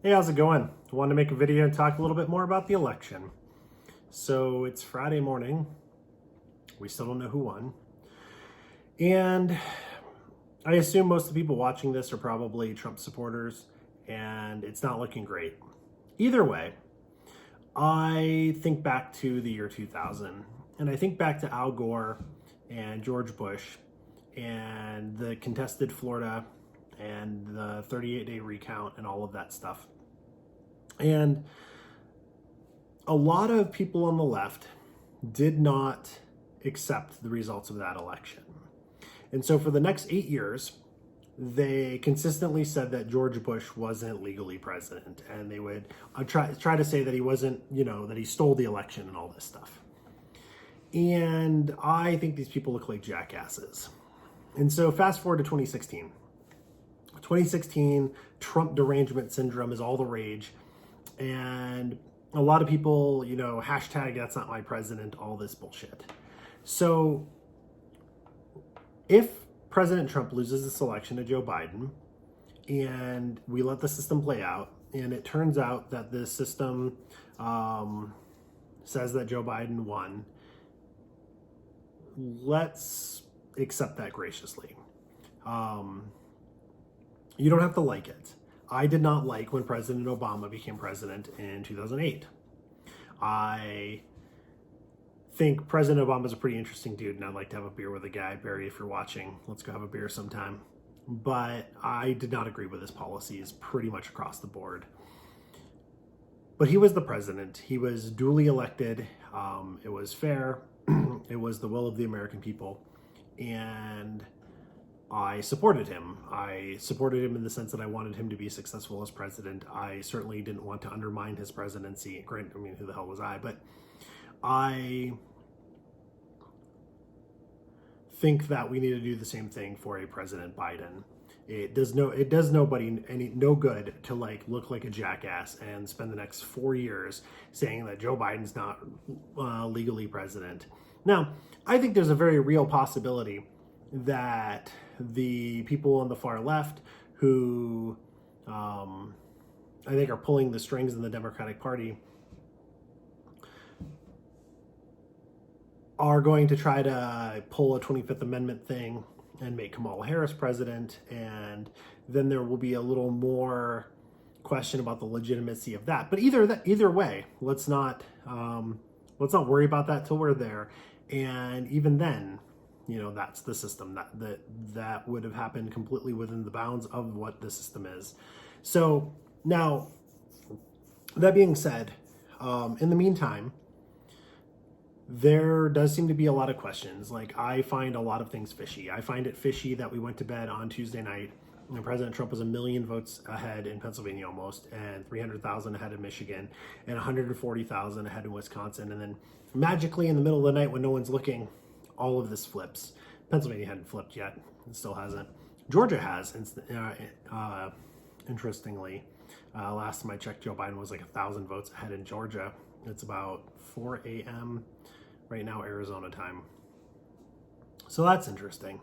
Hey, how's it going? I wanted to make a video and talk a little bit more about the election. So it's Friday morning. We still don't know who won. And I assume most of the people watching this are probably Trump supporters, and it's not looking great. Either way, I think back to the year 2000, and I think back to Al Gore and George Bush and the contested Florida and the 38-day recount and all of that stuff. And a lot of people on the left did not accept the results of that election. And so for the next 8 years, they consistently said that George Bush wasn't legally president, and they would try to say that he wasn't, that he stole the election and all this stuff. And I think these people look like jackasses. And so fast forward to 2016. 2016, Trump derangement syndrome is all the rage. And a lot of people, hashtag that's not my president, all this bullshit. So if President Trump loses this election to Joe Biden and we let the system play out, and it turns out that the system says that Joe Biden won, let's accept that graciously. You don't have to like it. I did not like when President Obama became president in 2008. I think President Obama is a pretty interesting dude, and I'd like to have a beer with the guy. Barry, if you're watching, let's go have a beer sometime. But I did not agree with his policies pretty much across the board. But he was the president. He was duly elected. It was fair. It was the will of the American people. And I supported him. I supported him in the sense that I wanted him to be successful as president. I certainly didn't want to undermine his presidency. Granted, who the hell was I? But I think that we need to do the same thing for a President Biden. It does nobody no good to look like a jackass and spend the next 4 years saying that Joe Biden's not legally president. Now, I think there's a very real possibility that the people on the far left who I think are pulling the strings in the Democratic Party are going to try to pull a 25th Amendment thing and make Kamala Harris president, and then there will be a little more question about the legitimacy of that. But either way, let's not worry about that till we're there. And even then, that's the system. That would have happened completely within the bounds of what the system is. So now, that being said, in the meantime, there does seem to be a lot of questions. I find a lot of things fishy. I find it fishy that we went to bed on Tuesday night and President Trump was 1 million votes ahead in Pennsylvania almost, and 300,000 ahead in Michigan, and 140,000 ahead in Wisconsin. And then magically in the middle of the night when no one's looking, all of this flips. Pennsylvania hadn't flipped yet. It still hasn't. Georgia has, interestingly. Last time I checked, Joe Biden was 1,000 votes ahead in Georgia. It's about 4 a.m. right now, Arizona time. So that's interesting.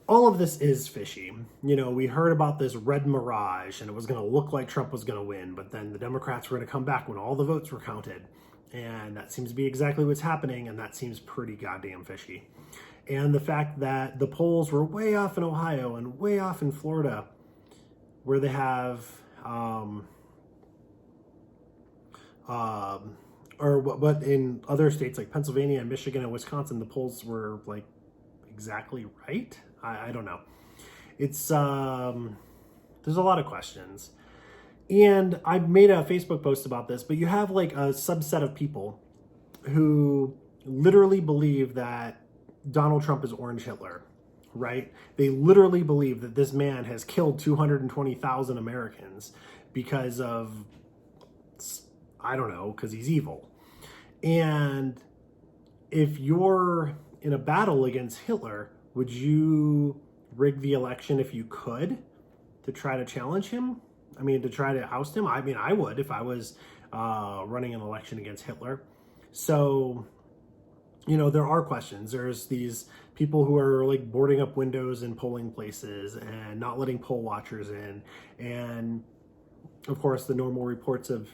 All of this is fishy. We heard about this red mirage, and it was going to look like Trump was going to win, but then the Democrats were going to come back when all the votes were counted. And that seems to be exactly what's happening, and that seems pretty goddamn fishy. And the fact that the polls were way off in Ohio and way off in Florida, where they have but in other states like Pennsylvania and Michigan and Wisconsin, the polls were exactly right. I don't know. It's there's a lot of questions. And I made a Facebook post about this, but you have a subset of people who literally believe that Donald Trump is Orange Hitler, right? They literally believe that this man has killed 220,000 Americans because of, I don't know, because he's evil. And if you're in a battle against Hitler, would you rig the election if you could to try to challenge him? To try to oust him? I would if I was running an election against Hitler. So, there are questions. There's these people who are boarding up windows in polling places and not letting poll watchers in. And of course, the normal reports of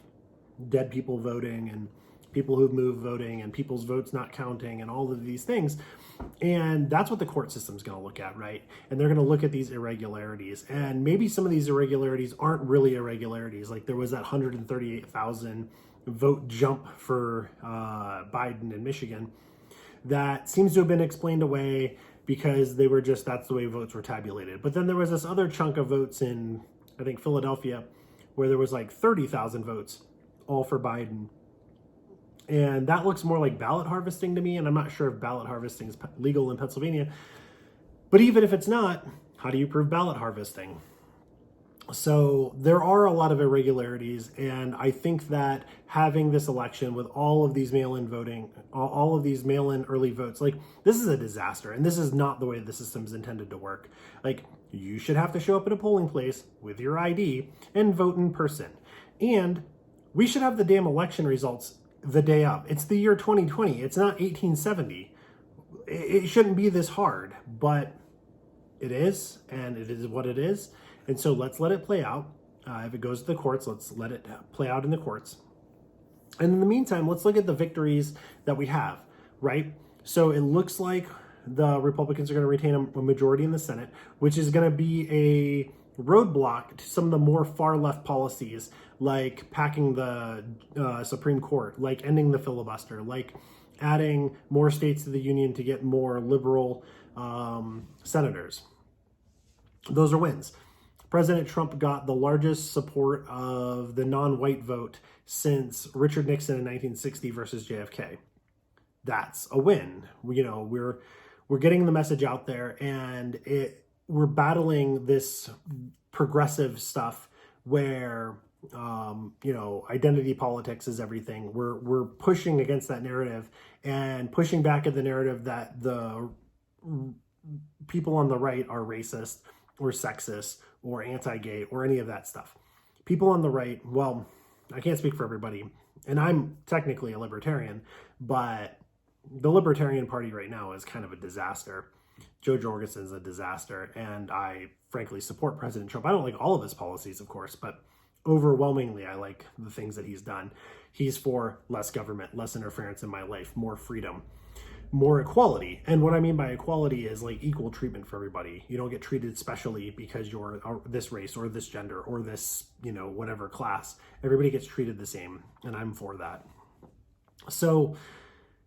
dead people voting and people who've moved voting and people's votes not counting and all of these things. And that's what the court system's going to look at, right? And they're going to look at these irregularities. And maybe some of these irregularities aren't really irregularities. Like there was that 138,000 vote jump for Biden in Michigan that seems to have been explained away because they were just, that's the way votes were tabulated. But then there was this other chunk of votes in, I think, Philadelphia, where there was like 30,000 votes all for Biden. And that looks more like ballot harvesting to me. And I'm not sure if ballot harvesting is legal in Pennsylvania. But even if it's not, how do you prove ballot harvesting? So there are a lot of irregularities. And I think that having this election with all of these mail-in voting, all of these mail-in early votes, like this is a disaster. And this is not the way the system is intended to work. Like you should have to show up at a polling place with your ID and vote in person. And we should have the damn election results the day of. It's the year 2020. It's not 1870. It shouldn't be this hard, but it is, and it is what it is. And so let's let it play out. If it goes to the courts, let's let it play out in the courts. And in the meantime, let's look at the victories that we have, right? So it looks like the Republicans are going to retain a majority in the Senate, which is going to be a roadblock to some of the more far left policies, like packing the Supreme Court, like ending the filibuster, like adding more states to the union to get more liberal senators. Those are wins. President Trump got the largest support of the non-white vote since Richard Nixon in 1960 versus JFK. That's a win. We're getting the message out there, and we're battling this progressive stuff where identity politics is everything. We're pushing against that narrative and pushing back at the narrative that the people on the right are racist or sexist or anti-gay or any of that stuff. People on the right, well, I can't speak for everybody, and I'm technically a libertarian, but the Libertarian Party right now is kind of a disaster. Joe Jorgensen's a disaster, and I frankly support President Trump. I don't like all of his policies, of course, but overwhelmingly I like the things that he's done. He's for less government, less interference in my life, more freedom, more equality. And what I mean by equality is like equal treatment for everybody. You don't get treated specially because you're this race or this gender or this, whatever class. Everybody gets treated the same, and I'm for that. So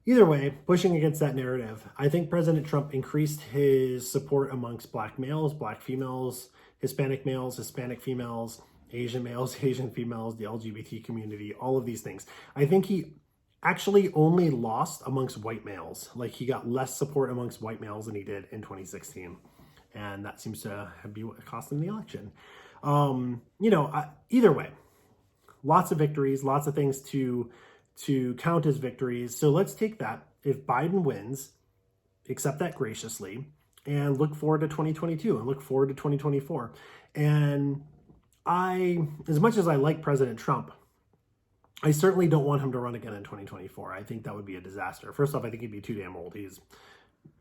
either way, pushing against that narrative, I think President Trump increased his support amongst Black males, Black females, Hispanic males, Hispanic females, Asian males, Asian females, the LGBT community, all of these things. I think he actually only lost amongst white males. Like he got less support amongst white males than he did in 2016. And that seems to be what cost him the election. Either way, lots of victories, lots of things to count as victories. So let's take that. If Biden wins, accept that graciously and look forward to 2022 and look forward to 2024. And as much as I like President Trump, I certainly don't want him to run again in 2024. I think that would be a disaster. First off, I think he'd be too damn old. He's,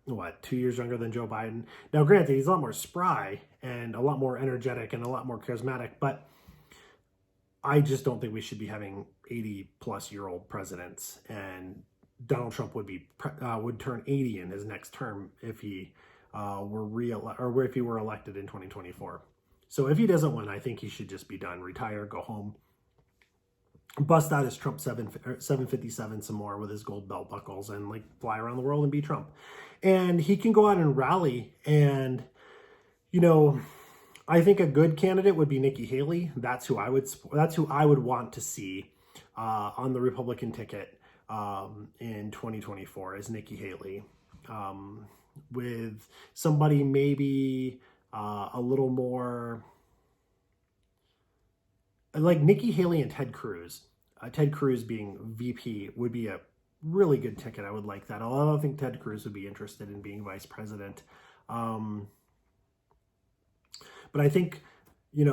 2 years younger than Joe Biden. Now, granted, he's a lot more spry and a lot more energetic and a lot more charismatic, but I just don't think we should be having 80-plus-year-old presidents. And Donald Trump would turn 80 in his next term if he if he were elected in 2024. So if he doesn't win, I think he should just be done, retire, go home, bust out his Trump 757 some more with his gold belt buckles and fly around the world and be Trump. And he can go out and rally. And, I think a good candidate would be Nikki Haley. That's who I would want to see on the Republican ticket in 2024 is Nikki Haley. With somebody maybe a little more like Nikki Haley and Ted Cruz. Ted Cruz being VP would be a really good ticket. I would like that. Although I don't think Ted Cruz would be interested in being vice president. But I think,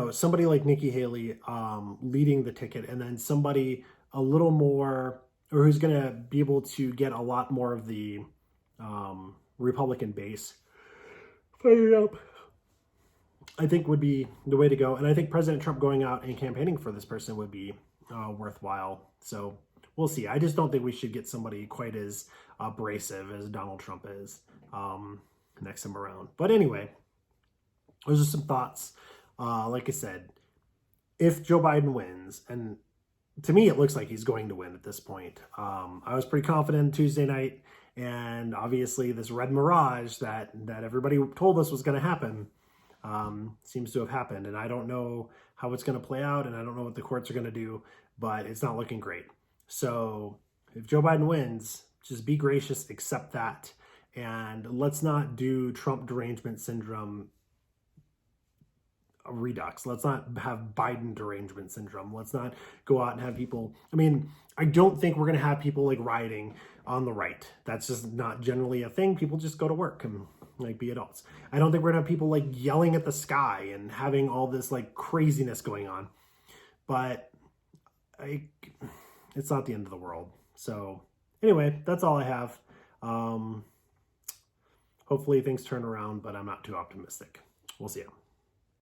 somebody like Nikki Haley leading the ticket, and then somebody a little more, or who's going to be able to get a lot more of the Republican base fired up. I think would be the way to go. And I think President Trump going out and campaigning for this person would be worthwhile. So we'll see. I just don't think we should get somebody quite as abrasive as Donald Trump is next time around. But anyway, those are some thoughts. Like I said, if Joe Biden wins, and to me, it looks like he's going to win at this point. I was pretty confident Tuesday night, and obviously this red mirage that everybody told us was going to happen seems to have happened. And I don't know how it's going to play out, and I don't know what the courts are going to do, but it's not looking great. So if Joe Biden wins, just be gracious, accept that, and let's not do Trump derangement syndrome redux. Let's not have Biden derangement syndrome. Let's not go out and have people, I mean, I don't think we're going to have people like rioting on the right. That's just not generally a thing. People just go to work and like be adults. I don't think we're going to have people like yelling at the sky and having all this like craziness going on. But it's not the end of the world. So anyway, that's all I have. Hopefully things turn around, but I'm not too optimistic. We'll see you.